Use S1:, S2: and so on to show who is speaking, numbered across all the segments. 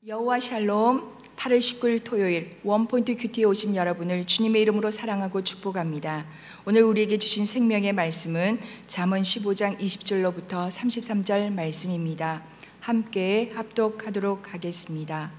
S1: 여호와 샬롬. 8월 19일 토요일 원포인트 큐티에 오신 여러분을 주님의 이름으로 사랑하고 축복합니다. 오늘 우리에게 주신 생명의 말씀은 잠언 15장 20절로부터 33절 말씀입니다. 함께 합독하도록 하겠습니다.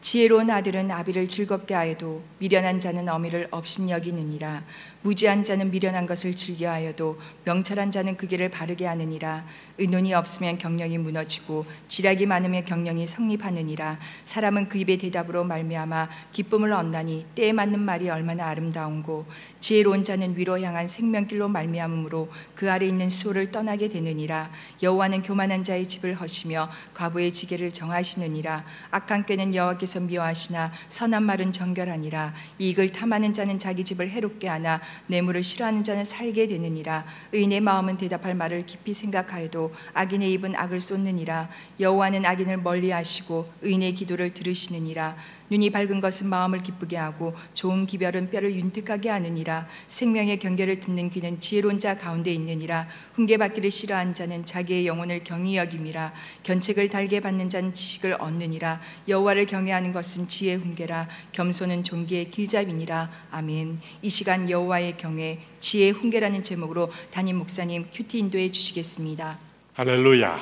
S1: 지혜로운 아들은 아비를 즐겁게 하여도 미련한 자는 어미를 업신여기느니라. 무지한 자는 미련한 것을 즐겨하여도 명철한 자는 그 길을 바르게 하느니라. 의논이 없으면 경영이 무너지고 지략이 많으면 경영이 성립하느니라. 사람은 그 입의 대답으로 말미암아 기쁨을 얻나니 때에 맞는 말이 얼마나 아름다운고 지혜로운 자는 위로 향한 생명길로 말미암으므로 그 아래 있는 수호를 떠나게 되느니라. 여호와는 교만한 자의 집을 허시며 과부의 지게를 정하시느니라. 악한 꾀는 여호와께서 미워하시나 선한 말은 정결하니라. 이익을 탐하는 자는 자기 집을 해롭게 하나 뇌물을 싫어하는 자는 살게 되느니라. 의인의 마음은 대답할 말을 깊이 생각하여도 악인의 입은 악을 쏟느니라. 여호와는 악인을 멀리하시고 의인의 기도를 들으시느니라. 눈이 밝은 것은 마음을 기쁘게 하고 좋은 기별은 뼈를 윤택하게 하느니라. 생명의 경계를 듣는 귀는 지혜로운 자 가운데 있느니라. 훈계받기를 싫어하는 자는 자기의 영혼을 경히 여김이라. 견책을 달게 받는 자는 지식을 얻느니라. 여호와를 경외하는 것은 지혜의 훈계라. 겸손은 존귀의 길잡이니라. 아멘. 이 시간 여호와의 경외, 지혜의 훈계라는 제목으로 담임 목사님 큐티 인도해 주시겠습니다.
S2: 할렐루야.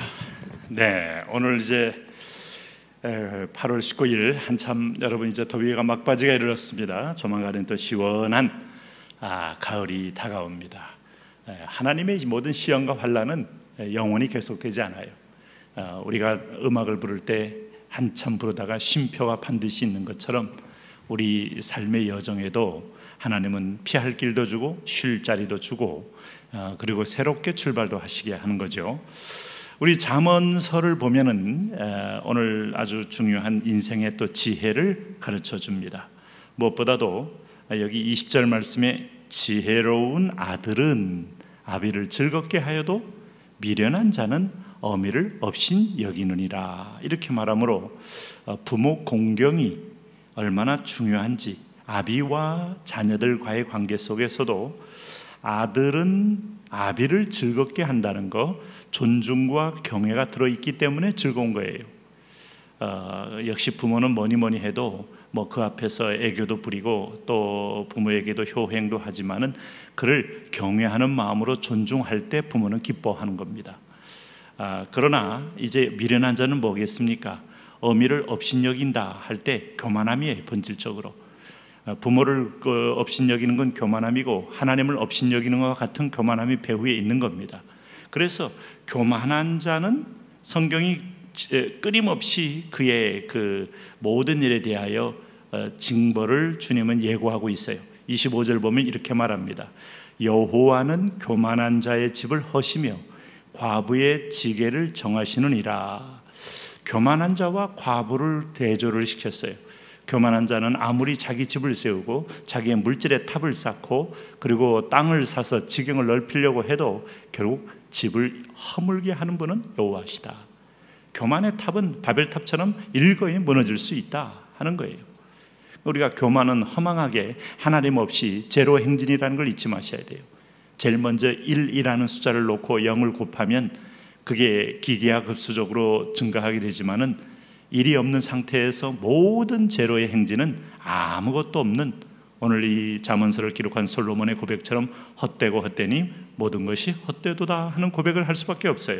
S2: 네, 오늘 이제 8월 19일 한참 여러분 이제 더위가 막바지가 이르렀습니다. 조만간은 또 시원한 가을이 다가옵니다. 하나님의 모든 시험과 환난은 영원히 계속되지 않아요. 우리가 음악을 부를 때 한참 부르다가 쉼표가 반드시 있는 것처럼 우리 삶의 여정에도 하나님은 피할 길도 주고 쉴 자리도 주고 그리고 새롭게 출발도 하시게 하는 거죠. 우리 잠언서를 보면은 오늘 아주 중요한 인생의 또 지혜를 가르쳐 줍니다. 무엇보다도 여기 20절 말씀에 지혜로운 아들은 아비를 즐겁게 하여도 미련한 자는 어미를 업신 여기느니라. 이렇게 말하므로 부모 공경이 얼마나 중요한지, 아비와 자녀들과의 관계 속에서도 아들은 아비를 즐겁게 한다는 거, 존중과 경외가 들어있기 때문에 즐거운 거예요. 역시 부모는 뭐니 해도 뭐 그 앞에서 애교도 부리고 또 부모에게도 효행도 하지만은 그를 경외하는 마음으로 존중할 때 부모는 기뻐하는 겁니다. 그러나 이제 미련한 자는 뭐겠습니까? 어미를 업신여긴다 할 때 교만함이에요. 본질적으로 부모를 업신여기는 건 교만함이고 하나님을 업신여기는 것과 같은 교만함이 배후에 있는 겁니다. 그래서 교만한 자는 성경이 끊임없이 그의 그 모든 일에 대하여 징벌을 주님은 예고하고 있어요. 25절 보면 이렇게 말합니다. 여호와는 교만한 자의 집을 허시며 과부의 지게를 정하시느니라. 교만한 자와 과부를 대조를 시켰어요. 교만한 자는 아무리 자기 집을 세우고 자기의 물질의 탑을 쌓고 그리고 땅을 사서 지경을 넓히려고 해도 결국 집을 허물게 하는 분은 여호와시다. 교만의 탑은 바벨탑처럼 일거에 무너질 수 있다 하는 거예요. 우리가 교만은 허망하게 하나님 없이 제로 행진이라는 걸 잊지 마셔야 돼요. 제일 먼저 1이라는 숫자를 놓고 0을 곱하면 그게 기계학습적으로 증가하게 되지만은 1이 없는 상태에서 모든 제로의 행진은 아무것도 없는, 오늘 이 잠언서를 기록한 솔로몬의 고백처럼 헛되고 헛되니 모든 것이 헛되도다 하는 고백을 할 수밖에 없어요.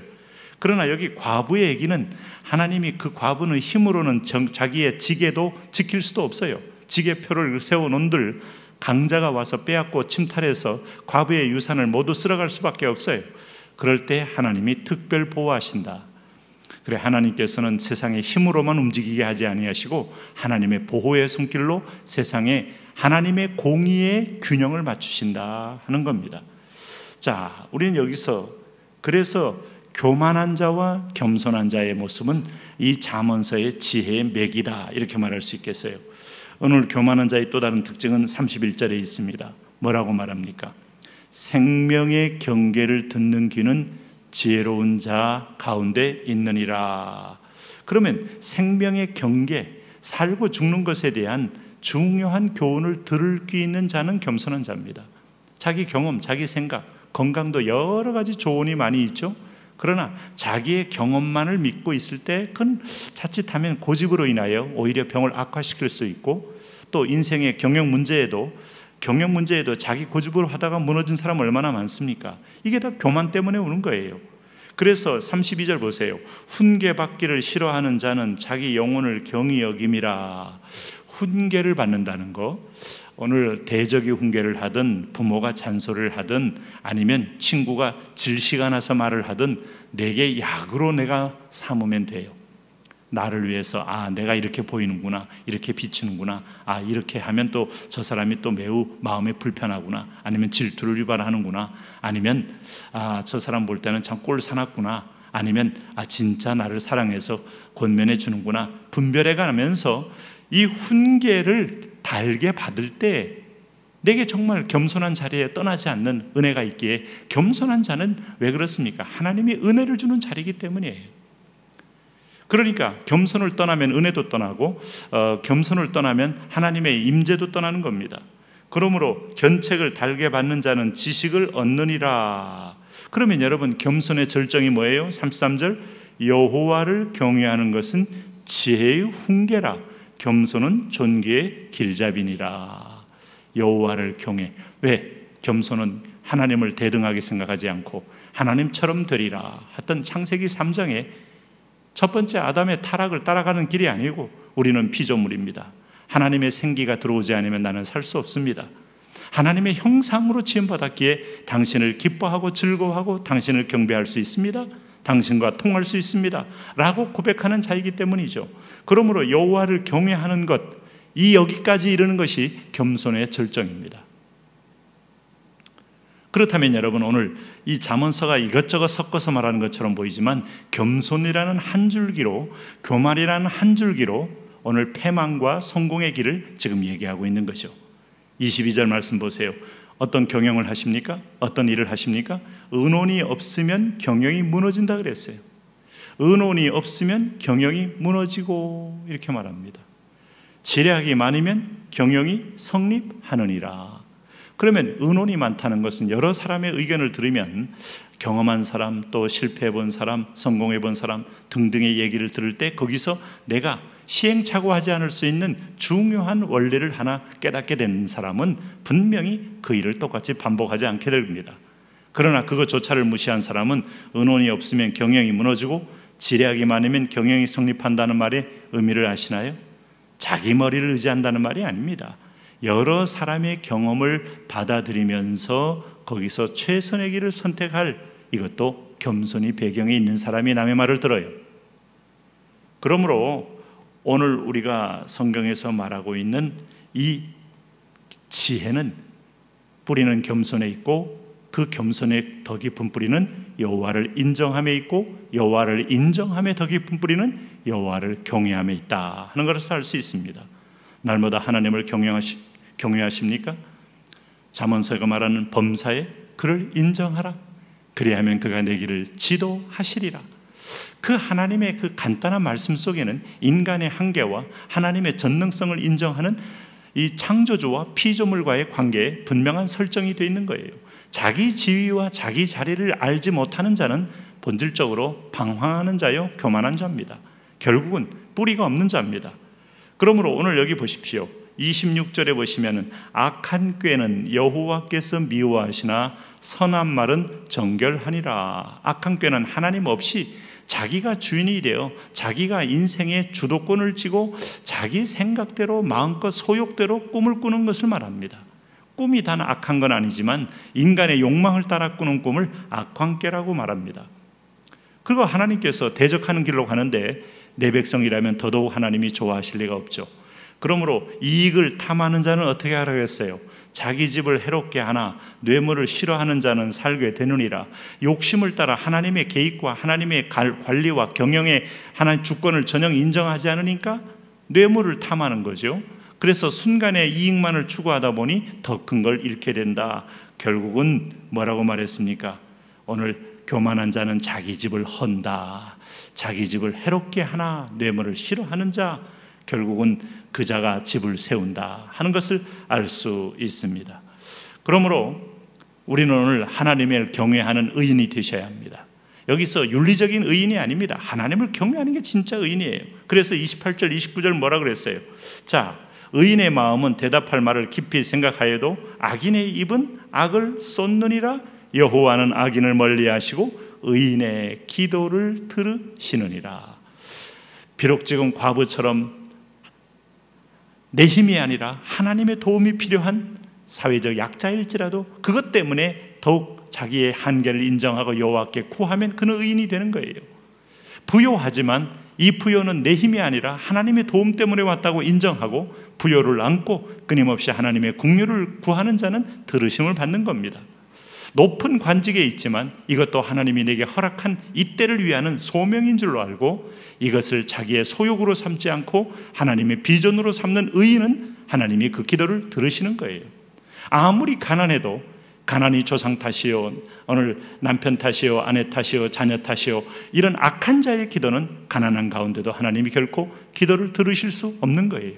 S2: 그러나 여기 과부의 얘기는 하나님이 그 과부는 힘으로는 자기의 지게도 지킬 수도 없어요. 지게표를 세워놓은들 강자가 와서 빼앗고 침탈해서 과부의 유산을 모두 쓸어갈 수밖에 없어요. 그럴 때 하나님이 특별 보호하신다. 그래, 하나님께서는 세상의 힘으로만 움직이게 하지 아니하시고 하나님의 보호의 손길로 세상에 하나님의 공의의 균형을 맞추신다 하는 겁니다. 자, 우리는 여기서 그래서 교만한 자와 겸손한 자의 모습은 이 잠언서의 지혜의 맥이다 이렇게 말할 수 있겠어요. 오늘 교만한 자의 또 다른 특징은 31절에 있습니다. 뭐라고 말합니까? 생명의 경계를 듣는 귀는 지혜로운 자 가운데 있느니라. 그러면 생명의 경계, 살고 죽는 것에 대한 중요한 교훈을 들을 귀 있는 자는 겸손한 자입니다. 자기 경험, 자기 생각, 건강도 여러 가지 조언이 많이 있죠. 그러나 자기의 경험만을 믿고 있을 때 그건 자칫하면 고집으로 인하여 오히려 병을 악화시킬 수 있고, 또 인생의 경영 문제에도 자기 고집으로 하다가 무너진 사람 얼마나 많습니까? 이게 다 교만 때문에 오는 거예요. 그래서 32절 보세요. 훈계받기를 싫어하는 자는 자기 영혼을 경히 여김이라. 훈계를 받는다는 거, 오늘 대적이 훈계를 하든 부모가 잔소리를 하든 아니면 친구가 질시가 나서 말을 하든 내게 약으로 내가 삼으면 돼요. 나를 위해서 내가 이렇게 보이는구나, 이렇게 비추는구나, 이렇게 하면 또 저 사람이 또 매우 마음에 불편하구나, 아니면 질투를 유발하는구나, 아니면 저 사람 볼 때는 참 꼴 사납구나, 아니면 진짜 나를 사랑해서 권면해 주는구나, 분별해 가면서 이 훈계를 달게 받을 때 내게 정말 겸손한 자리에 떠나지 않는 은혜가 있기에, 겸손한 자는 왜 그렇습니까? 하나님이 은혜를 주는 자리이기 때문이에요. 그러니까 겸손을 떠나면 은혜도 떠나고, 겸손을 떠나면 하나님의 임재도 떠나는 겁니다. 그러므로 견책을 달게 받는 자는 지식을 얻느니라. 그러면 여러분, 겸손의 절정이 뭐예요? 33절, 여호와를 경외하는 것은 지혜의 훈계라. 겸손은 존귀의 길잡이니라. 여호와를 경외. 왜? 겸손은 하나님을 대등하게 생각하지 않고 하나님처럼 되리라 했던 창세기 3장에 첫 번째 아담의 타락을 따라가는 길이 아니고, 우리는 피조물입니다. 하나님의 생기가 들어오지 않으면 나는 살 수 없습니다. 하나님의 형상으로 지음받았기에 당신을 기뻐하고 즐거워하고 당신을 경배할 수 있습니다. 당신과 통할 수 있습니다 라고 고백하는 자이기 때문이죠. 그러므로 여호와를 경외하는 것, 여기까지 이르는 것이 겸손의 절정입니다. 그렇다면 여러분, 오늘 이 잠언서가 이것저것 섞어서 말하는 것처럼 보이지만 겸손이라는 한 줄기로, 교만이라는 한 줄기로 오늘 패망과 성공의 길을 지금 얘기하고 있는 것이죠. 22절 말씀 보세요. 어떤 경영을 하십니까? 어떤 일을 하십니까? 의논이 없으면 경영이 무너진다 그랬어요. 의논이 없으면 경영이 무너지고, 이렇게 말합니다. 지략이 많으면 경영이 성립하느니라. 그러면 의논이 많다는 것은 여러 사람의 의견을 들으면 경험한 사람, 또 실패해본 사람, 성공해본 사람 등등의 얘기를 들을 때 거기서 내가 시행착오하지 않을 수 있는 중요한 원리를 하나 깨닫게 된 사람은 분명히 그 일을 똑같이 반복하지 않게 됩니다. 그러나 그것조차를 무시한 사람은 의논이 없으면 경영이 무너지고 지략이 많으면 경영이 성립한다는 말의 의미를 아시나요? 자기 머리를 의지한다는 말이 아닙니다. 여러 사람의 경험을 받아들이면서 거기서 최선의 길을 선택할, 이것도 겸손이 배경에 있는 사람이 남의 말을 들어요. 그러므로 오늘 우리가 성경에서 말하고 있는 이 지혜는 뿌리는 겸손에 있고, 그 겸손의 더 깊은 뿌리는 여호와를 인정함에 있고, 여호와를 인정함에 더 깊은 뿌리는 여호와를 경외함에 있다 하는 것을 알 수 있습니다. 날마다 하나님을 경외하십니까? 잠언서가 말하는 범사에 그를 인정하라. 그리하면 그가 내 길을 지도하시리라. 그 하나님의 그 간단한 말씀 속에는 인간의 한계와 하나님의 전능성을 인정하는 이 창조주와 피조물과의 관계에 분명한 설정이 되어 있는 거예요. 자기 지위와 자기 자리를 알지 못하는 자는 본질적으로 방황하는 자요, 교만한 자입니다. 결국은 뿌리가 없는 자입니다. 그러므로 오늘 여기 보십시오. 26절에 보시면은 악한 꾀는 여호와께서 미워하시나 선한 말은 정결하니라. 악한 꾀는 하나님 없이 자기가 주인이 되어 자기가 인생의 주도권을 쥐고 자기 생각대로 마음껏 소욕대로 꿈을 꾸는 것을 말합니다. 꿈이 단 악한 건 아니지만 인간의 욕망을 따라 꾸는 꿈을 악한 꾀라고 말합니다. 그리고 하나님께서 대적하는 길로 가는데 내 백성이라면 더더욱 하나님이 좋아하실 리가 없죠. 그러므로 이익을 탐하는 자는 어떻게 하라고 했어요? 자기 집을 해롭게 하나 뇌물을 싫어하는 자는 살게 되느니라. 욕심을 따라 하나님의 계획과 하나님의 관리와 경영의 하나님 주권을 전혀 인정하지 않으니까 뇌물을 탐하는 거죠. 그래서 순간의 이익만을 추구하다 보니 더 큰 걸 잃게 된다. 결국은 뭐라고 말했습니까? 오늘 교만한 자는 자기 집을 헌다. 자기 집을 해롭게 하나 뇌물을 싫어하는 자, 결국은 그 자가 집을 세운다 하는 것을 알 수 있습니다. 그러므로 우리는 오늘 하나님을 경외하는 의인이 되셔야 합니다. 여기서 윤리적인 의인이 아닙니다. 하나님을 경외하는 게 진짜 의인이에요. 그래서 28절, 29절 뭐라 그랬어요? 자, 의인의 마음은 대답할 말을 깊이 생각하여도 악인의 입은 악을 쏟느니라. 여호와는 악인을 멀리하시고 의인의 기도를 들으시느니라. 비록 지금 과부처럼 내 힘이 아니라 하나님의 도움이 필요한 사회적 약자일지라도 그것 때문에 더욱 자기의 한계를 인정하고 여호와께 구하면 그는 의인이 되는 거예요. 부요하지만 이 부요는 내 힘이 아니라 하나님의 도움 때문에 왔다고 인정하고 부요를 안고 끊임없이 하나님의 긍휼을 구하는 자는 들으심을 받는 겁니다. 높은 관직에 있지만 이것도 하나님이 내게 허락한 이때를 위하는 소명인 줄로 알고 이것을 자기의 소욕으로 삼지 않고 하나님의 비전으로 삼는 의인은 하나님이 그 기도를 들으시는 거예요. 아무리 가난해도 가난이 조상 탓이요, 오늘 남편 탓이요, 아내 탓이요, 자녀 탓이요, 이런 악한 자의 기도는 가난한 가운데도 하나님이 결코 기도를 들으실 수 없는 거예요.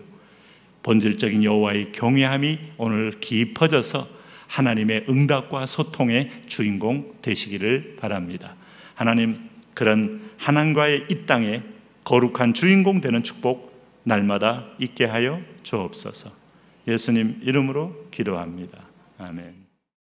S2: 본질적인 여호와의 경외함이 오늘 깊어져서 하나님의 응답과 소통의 주인공 되시기를 바랍니다. 하나님, 그런 하나님과의 이 땅에 거룩한 주인공 되는 축복 날마다 있게 하여 주옵소서. 예수님 이름으로 기도합니다. 아멘.